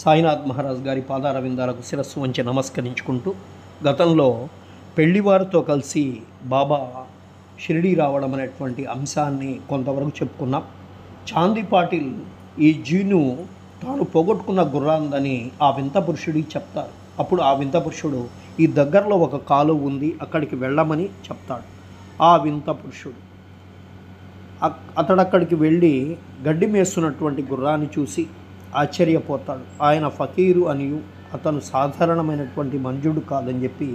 సాయినాథ్ మహారాజ్ గారి పాదారవిందాలకు శిరస్సు వంచి నమస్కరించుకుంటూ గతంలో పెళ్లివారితో కలిసి బాబా షిరిడీ రావడం అనేటువంటి అంశాన్ని కొంతవరకు చెప్పుకున్నాం. చాందీ పాటిల్ ఈ జీను తాను పోగొట్టుకున్న గుర్రాందని ఆ వింత పురుషుడికి చెప్తారు. అప్పుడు ఆ వింత పురుషుడు ఈ దగ్గరలో ఒక కాలువ ఉంది, అక్కడికి వెళ్ళమని చెప్తాడు. ఆ వింత పురుషుడు అతడక్కడికి వెళ్ళి గడ్డి మేస్తున్నటువంటి గుర్రాన్ని చూసి ఆశ్చర్యపోతాడు. ఆయన ఫకీరు అనియు అతను సాధారణమైనటువంటి మంజుడు కాదని చెప్పి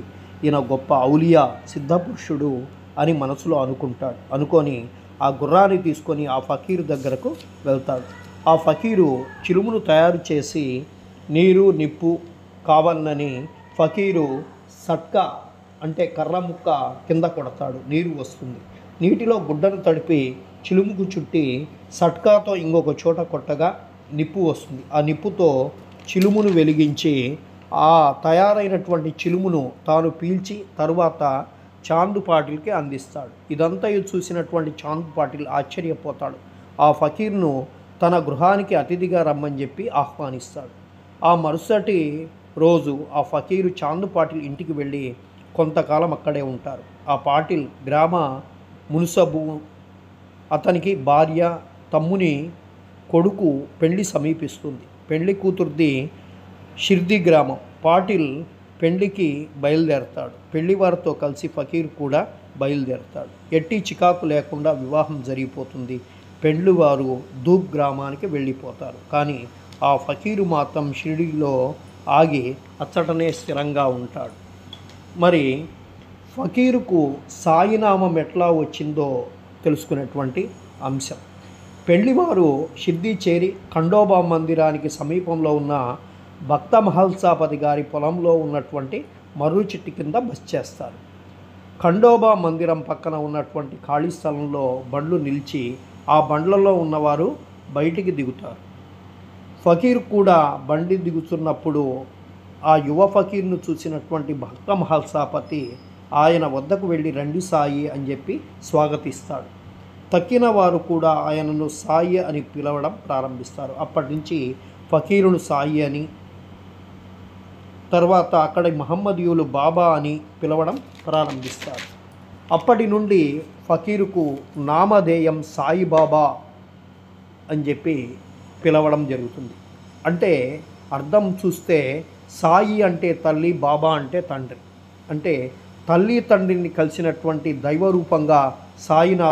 ఈయన గొప్ప ఔలియా సిద్ధపురుషుడు అని మనసులో అనుకుంటాడు. అనుకొని ఆ గుర్రాన్ని తీసుకొని ఆ ఫకీరు దగ్గరకు వెళ్తాడు. ఆ ఫకీరు చిలుమును తయారు చేసి నీరు నిప్పు కావాలని ఫకీరు సట్కా అంటే కర్ర ముక్క కింద కొడతాడు. నీరు వస్తుంది. నీటిలో గుడ్డను తడిపి చిలుముకు చుట్టి సట్కాతో ఇంకొక చోట కొట్టగా నిప్పు వస్తుంది. ఆ నిప్పుతో చిలుమును వెలిగించి ఆ తయారైనటువంటి చిలుమును తాను పీల్చి తరువాత చాంద్ పాటిల్కి అందిస్తాడు. ఇదంతా చూసినటువంటి చాంద్ పాటిల్ ఆశ్చర్యపోతాడు. ఆ ఫకీర్ను తన గృహానికి అతిథిగా రమ్మని చెప్పి ఆహ్వానిస్తాడు. ఆ మరుసటి రోజు ఆ ఫకీరు చాంద్ పాటిల్ ఇంటికి వెళ్ళి కొంతకాలం అక్కడే ఉంటారు. ఆ పాటిల్ గ్రామ మున్సబు, అతనికి భార్య, తమ్ముని కొడుకు పెళ్లి సమీపిస్తుంది. పెళ్లి కూతుర్ది షిర్ది గ్రామం. పాటిల్ పెళ్లికి బయలుదేరతాడు. పెళ్లివారితో కలిసి ఫకీర్ కూడా బయలుదేరతాడు. ఎట్టి చికాకు లేకుండా వివాహం జరిగిపోతుంది. పెళ్లివారు ధూప్ గ్రామానికి వెళ్ళిపోతారు. కానీ ఆ ఫకీరు మాత్రం షిరిడీలో ఆగి అచ్చటనే స్థిరంగా ఉంటాడు. మరి ఫకీరుకు సాయినామం ఎట్లా వచ్చిందో తెలుసుకునేటువంటి అంశం. పెళ్లివారు షిర్డీ చేరి ఖండోబా మందిరానికి సమీపంలో ఉన్న భక్త మహల్సాపతి గారి పొలంలో ఉన్నటువంటి మర్రు చెట్టు కింద బస చేస్తారు. ఖండోబా మందిరం పక్కన ఉన్నటువంటి ఖాళీ స్థలంలో బండ్లు నిలిచి ఆ బండ్లలో ఉన్నవారు బయటికి దిగుతారు. ఫకీర్ కూడా బండి దిగుతున్నప్పుడు ఆ యువ ఫకీర్ను చూసినటువంటి భక్త మహల్సాపతి ఆయన వద్దకు వెళ్ళి రండి సాయి అని చెప్పి స్వాగతిస్తాడు. తక్కిన వారు కూడా ఆయనను సాయి అని పిలవడం ప్రారంభిస్తారు. అప్పటి నుంచి ఫకీరును సాయి అని, తర్వాత అక్కడ మహమ్మదీయులు బాబా అని పిలవడం ప్రారంభిస్తారు. అప్పటి నుండి ఫకీరుకు నామధేయం సాయిబాబా అని చెప్పి పిలవడం జరుగుతుంది. అంటే అర్థం చూస్తే సాయి అంటే తల్లి, బాబా అంటే తండ్రి. అంటే తల్లి తండ్రిని కలిసినటువంటి దైవరూపంగా సాయినాథ్